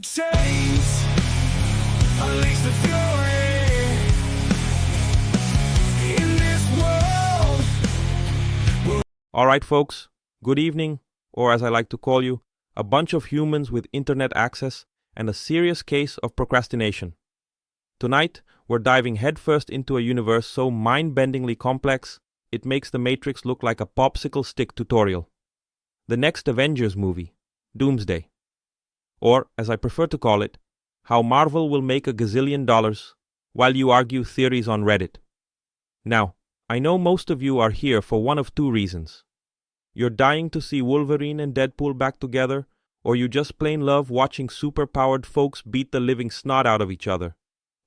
the chains, unleash the fury in this world. Alright folks, good evening, or as I like to call you, a bunch of humans with internet access and a serious case of procrastination. Tonight, we're diving headfirst into a universe so mind-bendingly complex, it makes the Matrix look like a popsicle stick tutorial. The next Avengers movie, Doomsday. Or, as I prefer to call it, how Marvel will make $1 gazillion while you argue theories on Reddit. Now, I know most of you are here for one of two reasons. You're dying to see Wolverine and Deadpool back together, or you just plain love watching super-powered folks beat the living snot out of each other.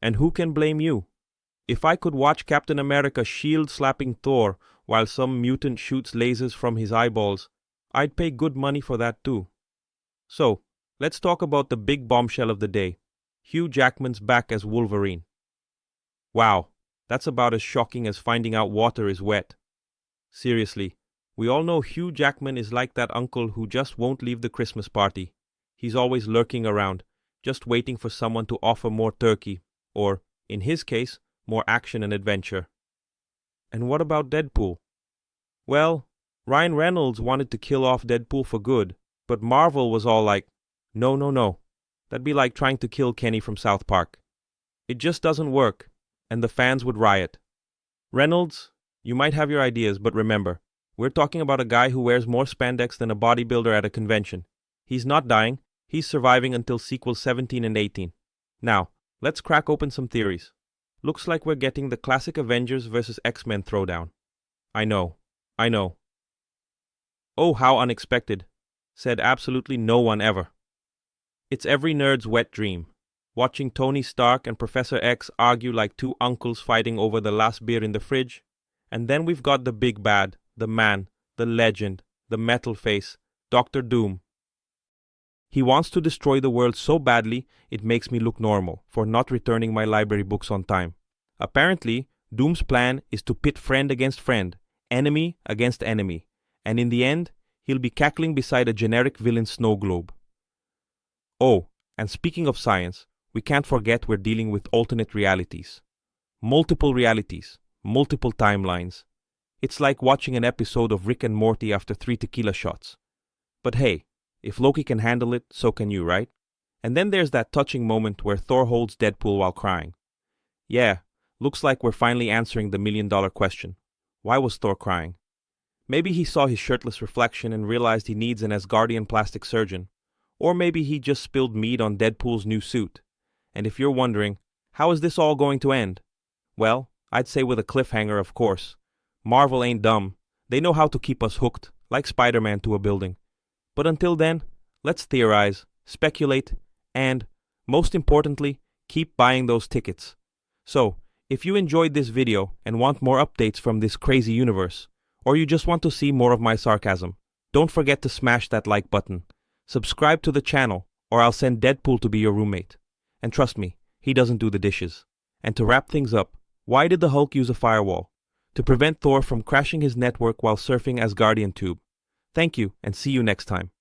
And who can blame you? If I could watch Captain America shield-slapping Thor while some mutant shoots lasers from his eyeballs, I'd pay good money for that too. So, let's talk about the big bombshell of the day. Hugh Jackman's back as Wolverine. Wow, that's about as shocking as finding out water is wet. Seriously, we all know Hugh Jackman is like that uncle who just won't leave the Christmas party. He's always lurking around, just waiting for someone to offer more turkey, or, in his case, more action and adventure. And what about Deadpool? Well, Ryan Reynolds wanted to kill off Deadpool for good, but Marvel was all like, no, no, no. That'd be like trying to kill Kenny from South Park. It just doesn't work, and the fans would riot. Reynolds, you might have your ideas, but remember, we're talking about a guy who wears more spandex than a bodybuilder at a convention. He's not dying, he's surviving until sequels 17 and 18. Now, let's crack open some theories. Looks like we're getting the classic Avengers vs. X-Men throwdown. I know. Oh, how unexpected. Said absolutely no one ever. It's every nerd's wet dream. Watching Tony Stark and Professor X argue like two uncles fighting over the last beer in the fridge. And then we've got the big bad, the man, the legend, the metal face, Dr. Doom. He wants to destroy the world so badly, it makes me look normal for not returning my library books on time. Apparently, Doom's plan is to pit friend against friend, enemy against enemy, and in the end, he'll be cackling beside a generic villain snow globe. Oh, and speaking of science, we can't forget we're dealing with alternate realities. Multiple realities, multiple timelines. It's like watching an episode of Rick and Morty after 3 tequila shots. But hey, if Loki can handle it, so can you, right? And then there's that touching moment where Thor holds Deadpool while crying. Yeah, looks like we're finally answering the million-dollar question. Why was Thor crying? Maybe he saw his shirtless reflection and realized he needs an Asgardian plastic surgeon. Or maybe he just spilled mead on Deadpool's new suit. And if you're wondering, how is this all going to end? Well, I'd say with a cliffhanger, of course. Marvel ain't dumb. They know how to keep us hooked, like Spider-Man to a building. But until then, let's theorize, speculate, and, most importantly, keep buying those tickets. So, if you enjoyed this video and want more updates from this crazy universe, or you just want to see more of my sarcasm, don't forget to smash that like button. Subscribe to the channel, or I'll send Deadpool to be your roommate. And trust me, he doesn't do the dishes. And to wrap things up, why did the Hulk use a firewall? To prevent Thor from crashing his network while surfing Asgardian tube. Thank you, and see you next time.